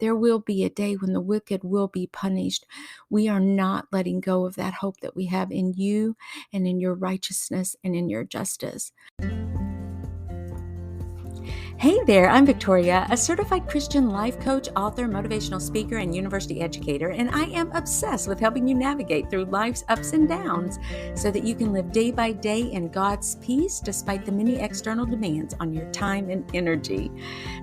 There will be a day when the wicked will be punished. We are not letting go of that hope that we have in you and in your righteousness and in your justice. Hey there, I'm Victoria, a certified Christian life coach, author, motivational speaker, and university educator, and I am obsessed with helping you navigate through life's ups and downs so that you can live day by day in God's peace despite the many external demands on your time and energy.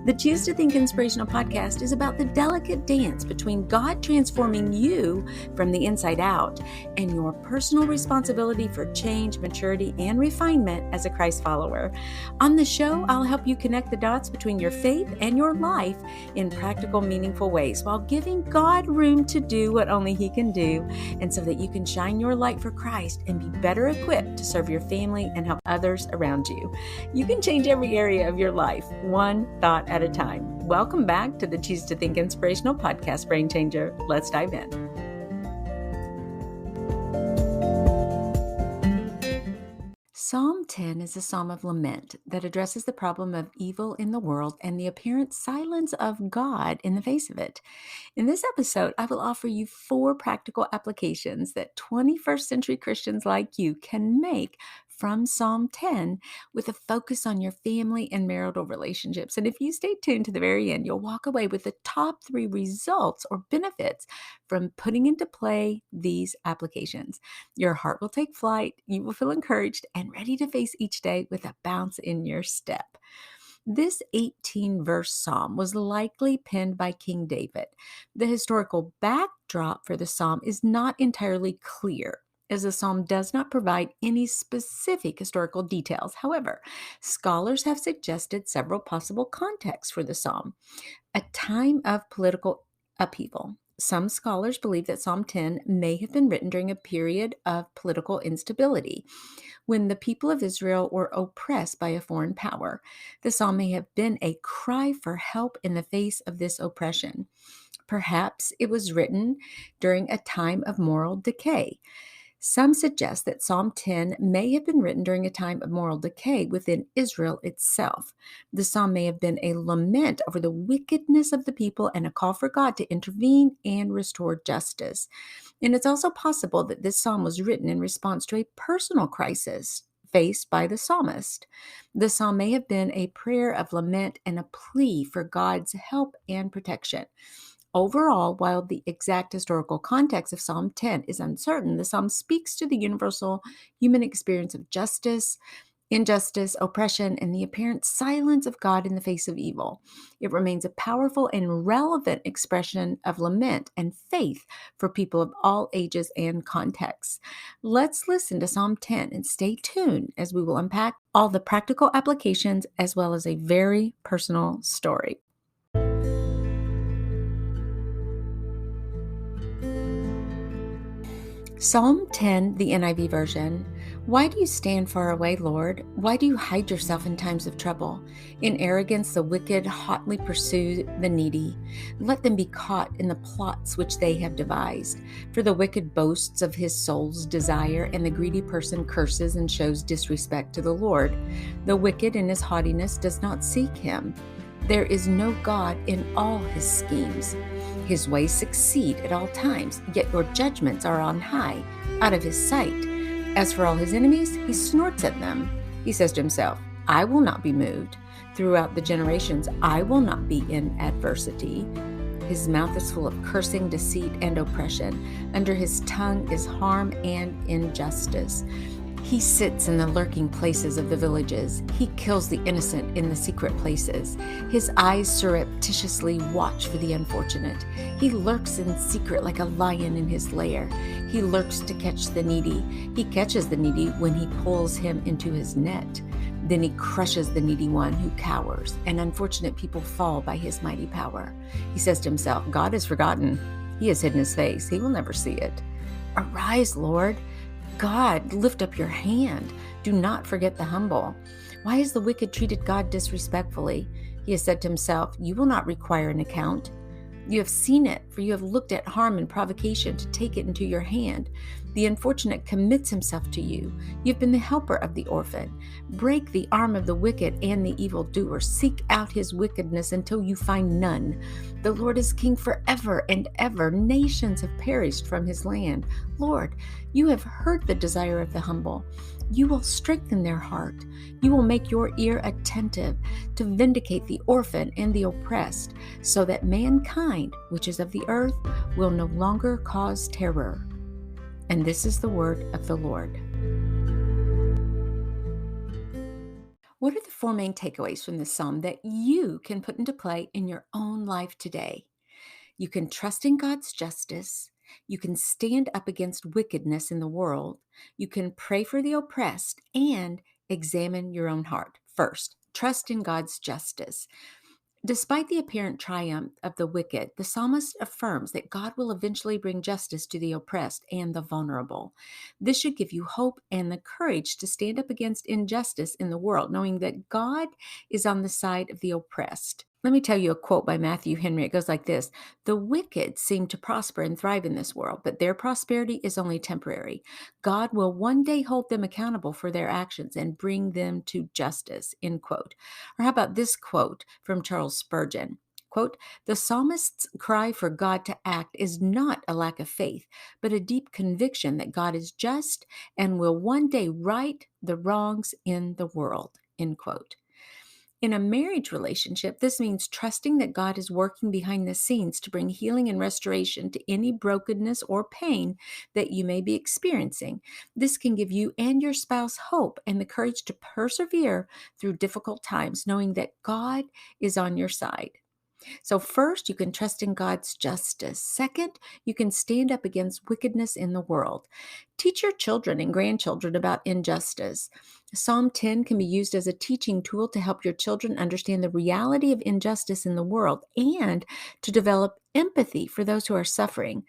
The Choose to Think Inspirational podcast is about the delicate dance between God transforming you from the inside out and your personal responsibility for change, maturity, and refinement as a Christ follower. On the show, I'll help you connect the dots between your faith and your life in practical, meaningful ways while giving God room to do what only He can do, and so that you can shine your light for Christ and be better equipped to serve your family and help others around you. You can change every area of your life, one thought at a time. Welcome back to the Choose to Think Inspirational podcast, Brain Changer. Let's dive in. Psalm 10 is a psalm of lament that addresses the problem of evil in the world and the apparent silence of God in the face of it. In this episode, I will offer you 4 practical applications that 21st century Christians like you can make from Psalm 10 with a focus on your family and marital relationships. And if you stay tuned to the very end, you'll walk away with the top 3 results or benefits from putting into play these applications. Your heart will take flight, you will feel encouraged and ready to face each day with a bounce in your step. This 18-verse psalm was likely penned by King David. The historical backdrop for the psalm is not entirely clear, as the psalm does not provide any specific historical details. However, scholars have suggested several possible contexts for the psalm. A time of political upheaval. Some scholars believe that Psalm 10 may have been written during a period of political instability, when the people of Israel were oppressed by a foreign power. The psalm may have been a cry for help in the face of this oppression. Perhaps it was written during a time of moral decay. Some suggest that Psalm 10 may have been written during a time of moral decay within Israel itself. The psalm may have been a lament over the wickedness of the people and a call for God to intervene and restore justice. And it's also possible that this psalm was written in response to a personal crisis faced by the psalmist. The psalm may have been a prayer of lament and a plea for God's help and protection. Overall, while the exact historical context of Psalm 10 is uncertain, the psalm speaks to the universal human experience of justice, injustice, oppression, and the apparent silence of God in the face of evil. It remains a powerful and relevant expression of lament and faith for people of all ages and contexts. Let's listen to Psalm 10 and stay tuned as we will unpack all the practical applications as well as a very personal story. Psalm 10, the NIV version. Why do you stand far away, Lord? Why do you hide yourself in times of trouble? In arrogance, the wicked hotly pursue the needy. Let them be caught in the plots which they have devised. For the wicked boasts of his soul's desire, and the greedy person curses and shows disrespect to the Lord. The wicked in his haughtiness does not seek him. There is no God in all his schemes. His ways succeed at all times, yet your judgments are on high, out of his sight. As for all his enemies, he snorts at them. He says to himself, I will not be moved. Throughout the generations, I will not be in adversity. His mouth is full of cursing, deceit, and oppression. Under his tongue is harm and injustice. He sits in the lurking places of the villages. He kills the innocent in the secret places. His eyes surreptitiously watch for the unfortunate. He lurks in secret like a lion in his lair. He lurks to catch the needy. He catches the needy when he pulls him into his net. Then he crushes the needy one who cowers, and unfortunate people fall by his mighty power. He says to himself, God has forgotten. He has hidden his face. He will never see it. Arise, Lord. God, lift up your hand. Do not forget the humble. Why has the wicked treated God disrespectfully? He has said to himself, you will not require an account. You have seen it, for you have looked at harm and provocation to take it into your hand. The unfortunate commits himself to you. You have been the helper of the orphan. Break the arm of the wicked and the evildoer. Seek out his wickedness until you find none. The Lord is king forever and ever. Nations have perished from his land. Lord, you have heard the desire of the humble. You will strengthen their heart. You will make your ear attentive to vindicate the orphan and the oppressed, so that mankind, which is of the earth, will no longer cause terror. And this is the word of the Lord. What are the four main takeaways from this psalm that you can put into play in your own life today? You can trust in God's justice. You can stand up against wickedness in the world. You can pray for the oppressed and examine your own heart. First, trust in God's justice. Despite the apparent triumph of the wicked, the psalmist affirms that God will eventually bring justice to the oppressed and the vulnerable. This should give you hope and the courage to stand up against injustice in the world, knowing that God is on the side of the oppressed. Let me tell you a quote by Matthew Henry. It goes like this: "The wicked seem to prosper and thrive in this world, but their prosperity is only temporary. God will one day hold them accountable for their actions and bring them to justice." End quote. Or how about this quote from Charles Spurgeon? Quote, "The psalmist's cry for God to act is not a lack of faith, but a deep conviction that God is just and will one day right the wrongs in the world." End quote. In a marriage relationship, this means trusting that God is working behind the scenes to bring healing and restoration to any brokenness or pain that you may be experiencing. This can give you and your spouse hope and the courage to persevere through difficult times, knowing that God is on your side. So, first, you can trust in God's justice. Second, you can stand up against wickedness in the world. Teach your children and grandchildren about injustice. Psalm 10 can be used as a teaching tool to help your children understand the reality of injustice in the world and to develop empathy for those who are suffering.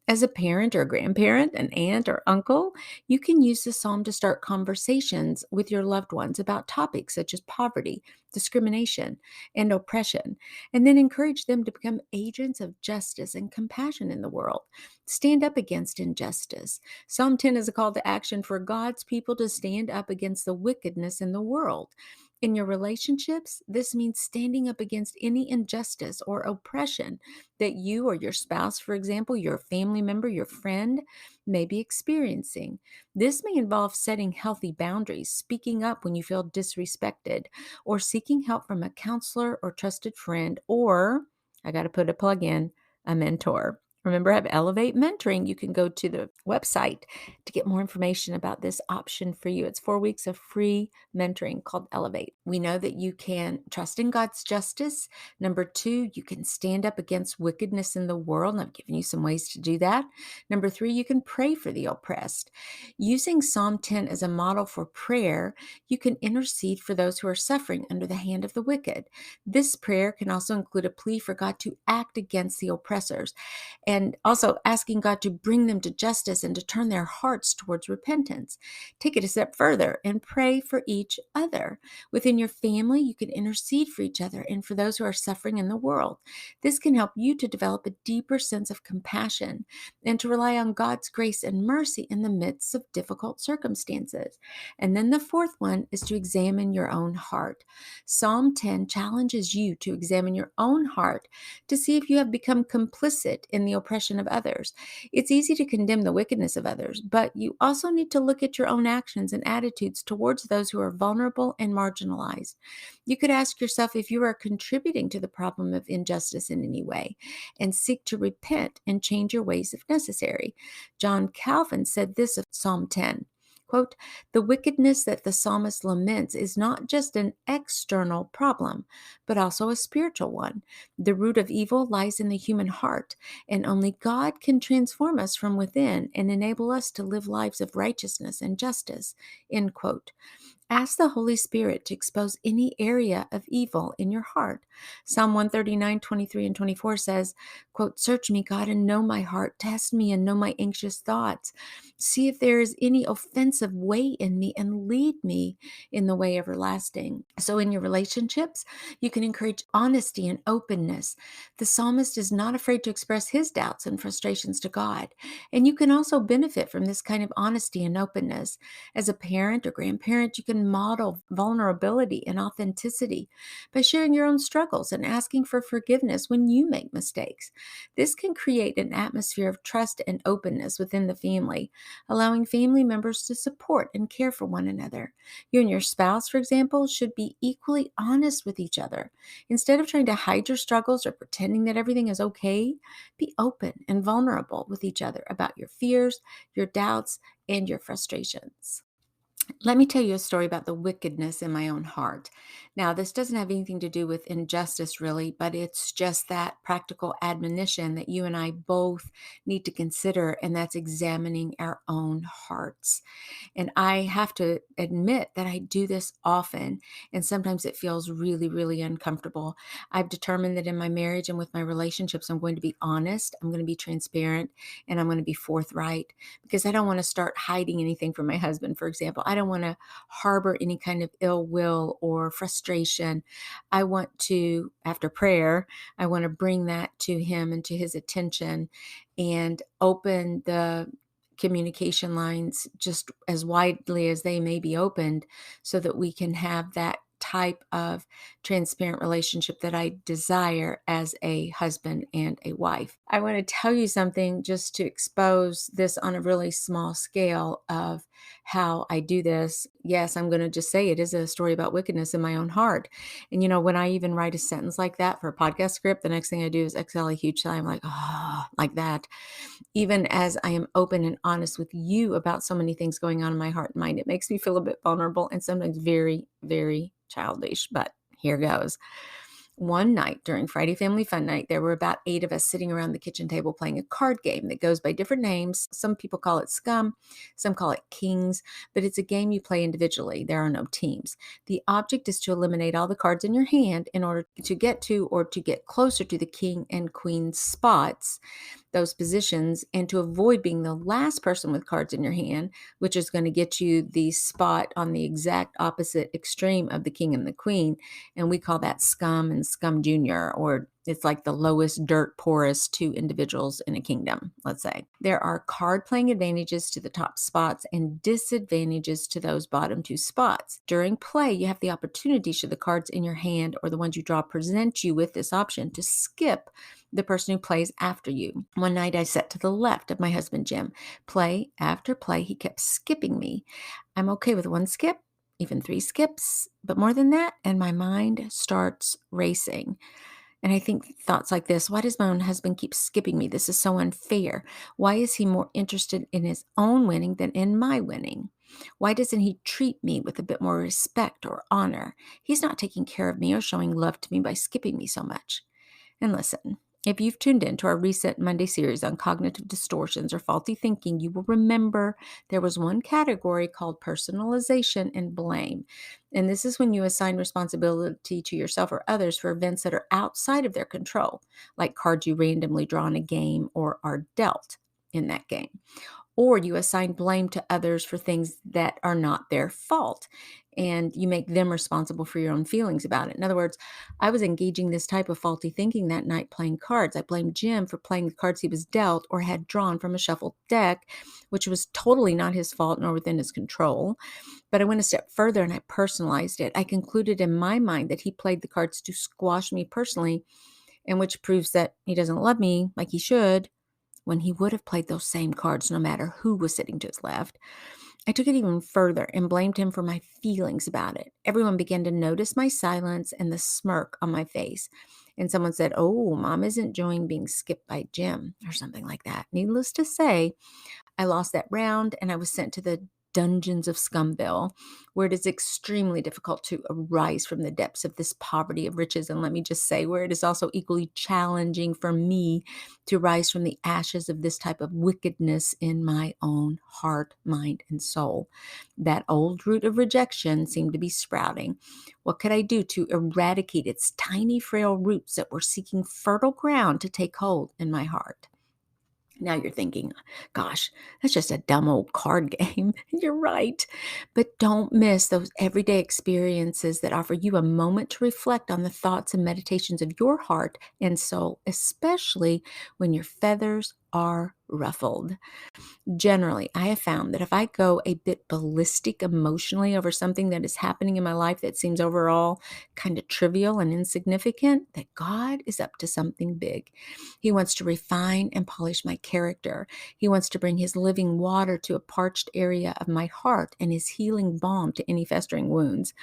As a parent or a grandparent, an aunt or uncle, you can use the psalm to start conversations with your loved ones about topics such as poverty, discrimination, and oppression, and then encourage them to become agents of justice and compassion in the world. Stand up against injustice. Psalm 10 is a call to action for God's people to stand up against the wickedness in the world. In your relationships, this means standing up against any injustice or oppression that you or your spouse, for example, your family member, your friend, may be experiencing. This may involve setting healthy boundaries, speaking up when you feel disrespected, or seeking help from a counselor or trusted friend, or, I got to put a plug in, a mentor. Remember, I have Elevate Mentoring. You can go to the website to get more information about this option for you. It's 4 weeks of free mentoring called Elevate. We know that you can trust in God's justice. Number 2, you can stand up against wickedness in the world, and I've given you some ways to do that. Number 3, you can pray for the oppressed. Using Psalm 10 as a model for prayer, you can intercede for those who are suffering under the hand of the wicked. This prayer can also include a plea for God to act against the oppressors, and also asking God to bring them to justice and to turn their hearts towards repentance. Take it a step further and pray for each other. Within your family, you can intercede for each other and for those who are suffering in the world. This can help you to develop a deeper sense of compassion and to rely on God's grace and mercy in the midst of difficult circumstances. And then the fourth one is to examine your own heart. Psalm 10 challenges you to examine your own heart to see if you have become complicit in the oppression of others. It's easy to condemn the wickedness of others, but you also need to look at your own actions and attitudes towards those who are vulnerable and marginalized. You could ask yourself if you are contributing to the problem of injustice in any way and seek to repent and change your ways if necessary. John Calvin said this of Psalm 10. Quote, "The wickedness that the psalmist laments is not just an external problem, but also a spiritual one. The root of evil lies in the human heart, and only God can transform us from within and enable us to live lives of righteousness and justice." End quote. Ask the Holy Spirit to expose any area of evil in your heart. Psalm 139, 23, and 24 says, quote, "Search me, God, and know my heart. Test me and know my anxious thoughts. See if there is any offensive way in me and lead me in the way everlasting." So in your relationships, you can encourage honesty and openness. The psalmist is not afraid to express his doubts and frustrations to God. And you can also benefit from this kind of honesty and openness. As a parent or grandparent, you can model vulnerability and authenticity by sharing your own struggles and asking for forgiveness when you make mistakes. This can create an atmosphere of trust and openness within the family, allowing family members to support and care for one another. You and your spouse, for example, should be equally honest with each other. Instead of trying to hide your struggles or pretending that everything is okay, be open and vulnerable with each other about your fears, your doubts, and your frustrations. Let me tell you a story about the wickedness in my own heart. Now, this doesn't have anything to do with injustice, really, but it's just that practical admonition that you and I both need to consider, and that's examining our own hearts. And I have to admit that I do this often, and sometimes it feels really, really uncomfortable. I've determined that in my marriage and with my relationships, I'm going to be honest, I'm going to be transparent, and I'm going to be forthright because I don't want to start hiding anything from my husband, for example. I don't want to harbor any kind of ill will or frustration. I want to, after prayer, I want to bring that to him and to his attention and open the communication lines just as widely as they may be opened so that we can have that type of transparent relationship that I desire as a husband and a wife. I want to tell you something just to expose this on a really small scale of how I do this. Yes, I'm going to just say it is a story about wickedness in my own heart. And when I even write a sentence like that for a podcast script, the next thing I do is exhale a huge sigh. I'm like, oh, like that. Even as I am open and honest with you about so many things going on in my heart and mind, it makes me feel a bit vulnerable and sometimes very, very childish, but here goes. One night during Friday Family Fun Night, there were about 8 of us sitting around the kitchen table playing a card game that goes by different names. Some people call it Scum, some call it Kings, but it's a game you play individually. There are no teams. The object is to eliminate all the cards in your hand in order to get to or to get closer to the king and queen spots, those positions, and to avoid being the last person with cards in your hand, which is going to get you the spot on the exact opposite extreme of the king and the queen. And we call that Scum and Scum Junior, or it's like the lowest dirt poorest two individuals in a kingdom, let's say. There are card playing advantages to the top spots and disadvantages to those bottom two spots. During play, you have the opportunity, should the cards in your hand or the ones you draw present you with this option, to skip the person who plays after you. One night I sat to the left of my husband, Jim. Play after play, he kept skipping me. I'm okay with one skip, even 3 skips, but more than that, and my mind starts racing. And I think thoughts like this: why does my own husband keep skipping me? This is so unfair. Why is he more interested in his own winning than in my winning? Why doesn't he treat me with a bit more respect or honor? He's not taking care of me or showing love to me by skipping me so much. And listen, if you've tuned in to our recent Monday series on cognitive distortions or faulty thinking, you will remember there was one category called personalization and blame. And this is when you assign responsibility to yourself or others for events that are outside of their control, like cards you randomly draw in a game or are dealt in that game, or you assign blame to others for things that are not their fault, and you make them responsible for your own feelings about it. In other words, I was engaging this type of faulty thinking that night playing cards. I blamed Jim for playing the cards he was dealt or had drawn from a shuffled deck, which was totally not his fault nor within his control. But I went a step further and I personalized it. I concluded in my mind that he played the cards to squash me personally, and which proves that he doesn't love me like he should, when he would have played those same cards no matter who was sitting to his left. I took it even further and blamed him for my feelings about it. Everyone began to notice my silence and the smirk on my face. And someone said, "Oh, Mom isn't enjoying being skipped by Jim," or something like that. Needless to say, I lost that round and I was sent to the dungeons of Scumville, where it is extremely difficult to arise from the depths of this poverty of riches. And let me just say, where it is also equally challenging for me to rise from the ashes of this type of wickedness in my own heart, mind, and soul. That old root of rejection seemed to be sprouting. What could I do to eradicate its tiny, frail roots that were seeking fertile ground to take hold in my heart? Now you're thinking, gosh, that's just a dumb old card game. You're right. But don't miss those everyday experiences that offer you a moment to reflect on the thoughts and meditations of your heart and soul, especially when your feathers are ruffled. Generally, I have found that if I go a bit ballistic emotionally over something that is happening in my life that seems overall kind of trivial and insignificant, that God is up to something big. He wants to refine and polish my character. He wants to bring his living water to a parched area of my heart and his healing balm to any festering wounds.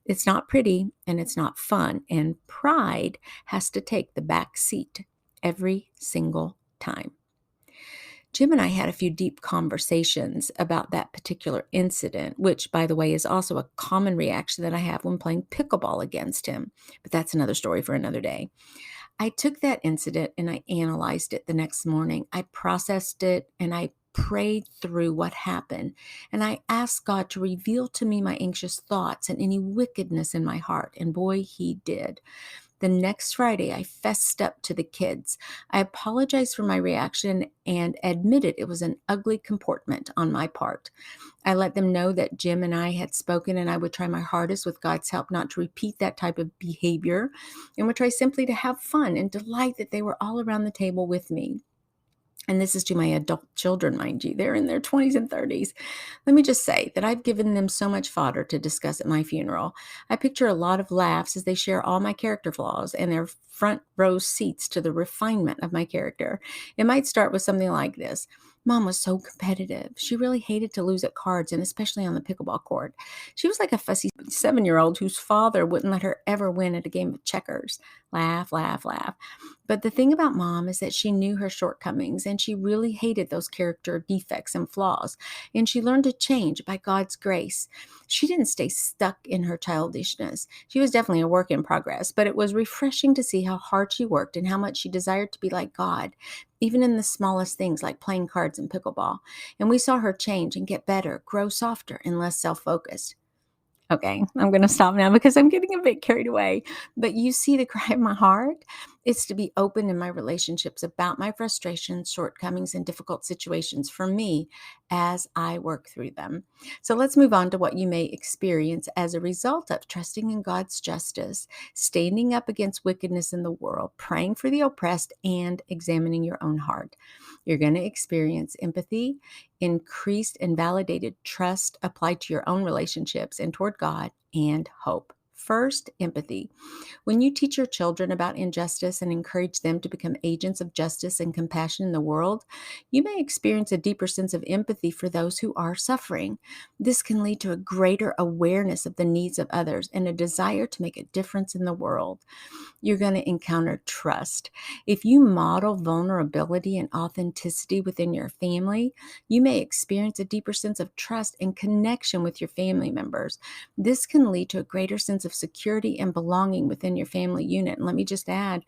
It's not pretty and it's not fun, and pride has to take the back seat every single time. Jim and I had a few deep conversations about that particular incident, which, by the way, is also a common reaction that I have when playing pickleball against him. But that's another story for another day. I took that incident and I analyzed it the next morning. I processed it and I prayed through what happened. And I asked God to reveal to me my anxious thoughts and any wickedness in my heart. And boy, he did. The next Friday, I fessed up to the kids. I apologized for my reaction and admitted it was an ugly comportment on my part. I let them know that Jim and I had spoken and I would try my hardest with God's help not to repeat that type of behavior and would try simply to have fun and delight that they were all around the table with me. And this is to my adult children, mind you. They're in their 20s and 30s. Let me just say that I've given them so much fodder to discuss at my funeral. I picture a lot of laughs as they share all my character flaws and their front row seats to the refinement of my character. It might start with something like this. Mom was so competitive. She really hated to lose at cards, and especially on the pickleball court. She was like a fussy 7-year-old whose father wouldn't let her ever win at a game of checkers. Laugh, laugh, laugh. But the thing about Mom is that she knew her shortcomings and she really hated those character defects and flaws. And she learned to change by God's grace. She didn't stay stuck in her childishness. She was definitely a work in progress, but it was refreshing to see how hard she worked and how much she desired to be like God, even in the smallest things like playing cards and pickleball. And we saw her change and get better, grow softer and less self-focused. Okay, I'm going to stop now because I'm getting a bit carried away. But you see the cry of my heart? It's to be open in my relationships about my frustrations, shortcomings, and difficult situations for me as I work through them. So let's move on to what you may experience as a result of trusting in God's justice, standing up against wickedness in the world, praying for the oppressed, and examining your own heart. You're going to experience empathy, increased and validated trust applied to your own relationships and toward God, and hope. First, empathy. When you teach your children about injustice and encourage them to become agents of justice and compassion in the world, you may experience a deeper sense of empathy for those who are suffering. This can lead to a greater awareness of the needs of others and a desire to make a difference in the world. You're going to encounter trust. If you model vulnerability and authenticity within your family, you may experience a deeper sense of trust and connection with your family members. This can lead to a greater sense of security and belonging within your family unit. And let me just add,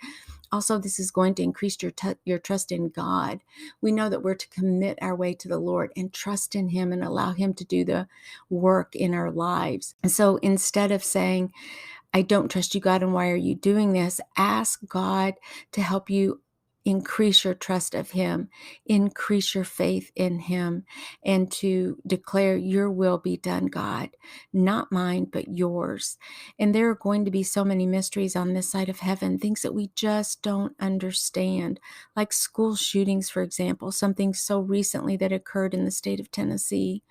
also, this is going to increase your trust in God. We know that we're to commit our way to the Lord and trust in Him and allow Him to do the work in our lives. And so instead of saying, I don't trust you, God, and why are you doing this? Ask God to help you increase your trust of Him, increase your faith in Him, and to declare your will be done, God, not mine, but yours. And there are going to be so many mysteries on this side of heaven, things that we just don't understand, like school shootings, for example, something so recently that occurred in the state of Tennessee.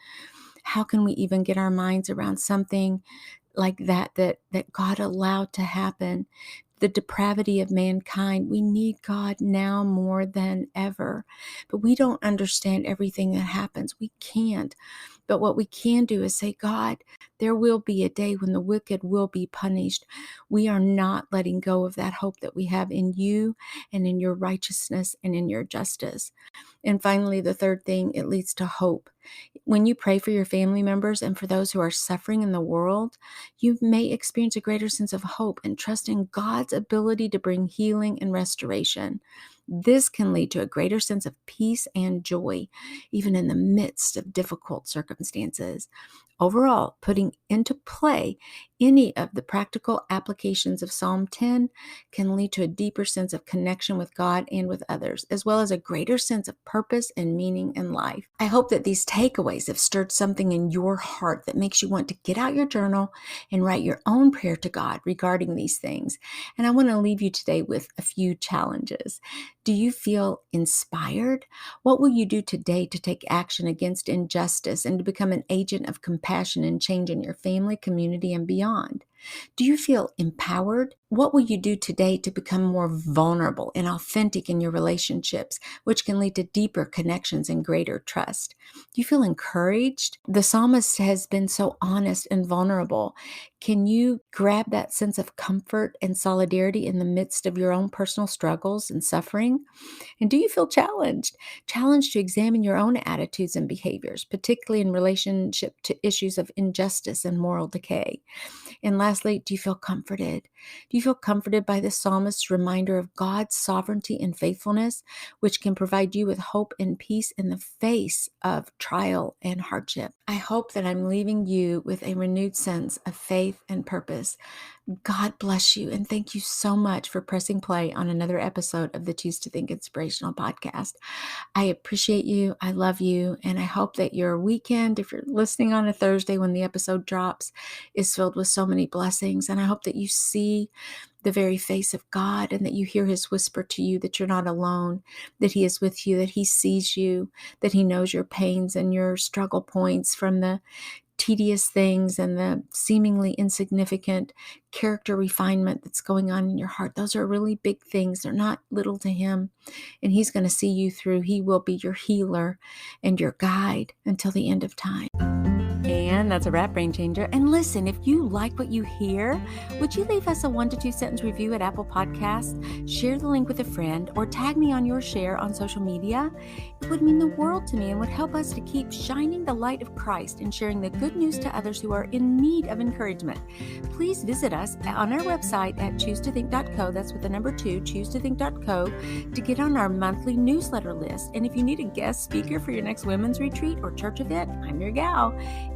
How can we even get our minds around something like that God allowed to happen? The depravity of mankind. We need God now more than ever, but we don't understand everything that happens. We can't. But what we can do is say, God, there will be a day when the wicked will be punished. We are not letting go of that hope that we have in you and in your righteousness and in your justice. And finally, the third thing, it leads to hope. When you pray for your family members and for those who are suffering in the world, you may experience a greater sense of hope and trust in God's ability to bring healing and restoration. This can lead to a greater sense of peace and joy, even in the midst of difficult circumstances. Overall, putting into play any of the practical applications of Psalm 10 can lead to a deeper sense of connection with God and with others, as well as a greater sense of purpose and meaning in life. I hope that these takeaways have stirred something in your heart that makes you want to get out your journal and write your own prayer to God regarding these things. And I want to leave you today with a few challenges. Do you feel inspired? What will you do today to take action against injustice and to become an agent of compassion and change in your family, community, and beyond? Do you feel empowered? What will you do today to become more vulnerable and authentic in your relationships, which can lead to deeper connections and greater trust? Do you feel encouraged? The psalmist has been so honest and vulnerable. Can you grab that sense of comfort and solidarity in the midst of your own personal struggles and suffering? And do you feel challenged? Challenged to examine your own attitudes and behaviors, particularly in relationship to issues of injustice and moral decay? And lastly, do you feel comforted? Do you feel comforted by the psalmist's reminder of God's sovereignty and faithfulness, which can provide you with hope and peace in the face of trial and hardship? I hope that I'm leaving you with a renewed sense of faith and purpose. God bless you, and thank you so much for pressing play on another episode of the Choose to Think Inspirational podcast. I appreciate you. I love you. And I hope that your weekend, if you're listening on a Thursday when the episode drops, is filled with so many blessings. And I hope that you see the very face of God and that you hear his whisper to you that you're not alone, that he is with you, that he sees you, that he knows your pains and your struggle points, from the tedious things and the seemingly insignificant character refinement that's going on in your heart. Those are really big things. They're not little to him. And he's going to see you through. He will be your healer and your guide until the end of time. And that's a wrap, Brain Changer. And listen, if you like what you hear, would you leave us a 1 to 2 sentence review at Apple Podcasts? Share the link with a friend or tag me on your share on social media. It would mean the world to me and would help us to keep shining the light of Christ and sharing the good news to others who are in need of encouragement. Please visit us on our website at choosetothink.co. That's with the number 2, choosetothink.co, to get on our monthly newsletter list. And if you need a guest speaker for your next women's retreat or church event, I'm your gal.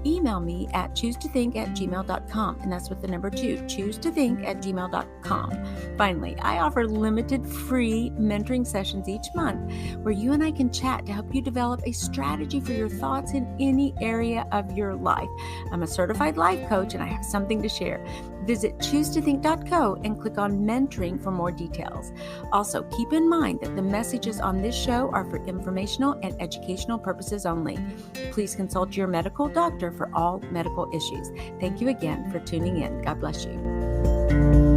Email me at choosetothink@gmail.com, and that's with the number 2, choosetothink@gmail.com. Finally, I offer limited free mentoring sessions each month where you and I can chat to help you develop a strategy for your thoughts in any area of your life. I'm a certified life coach and I have something to share. Visit choosetothink.co and click on mentoring for more details. Also, keep in mind that the messages on this show are for informational and educational purposes only. Please consult your medical doctor for all medical issues. Thank you again for tuning in. God bless you.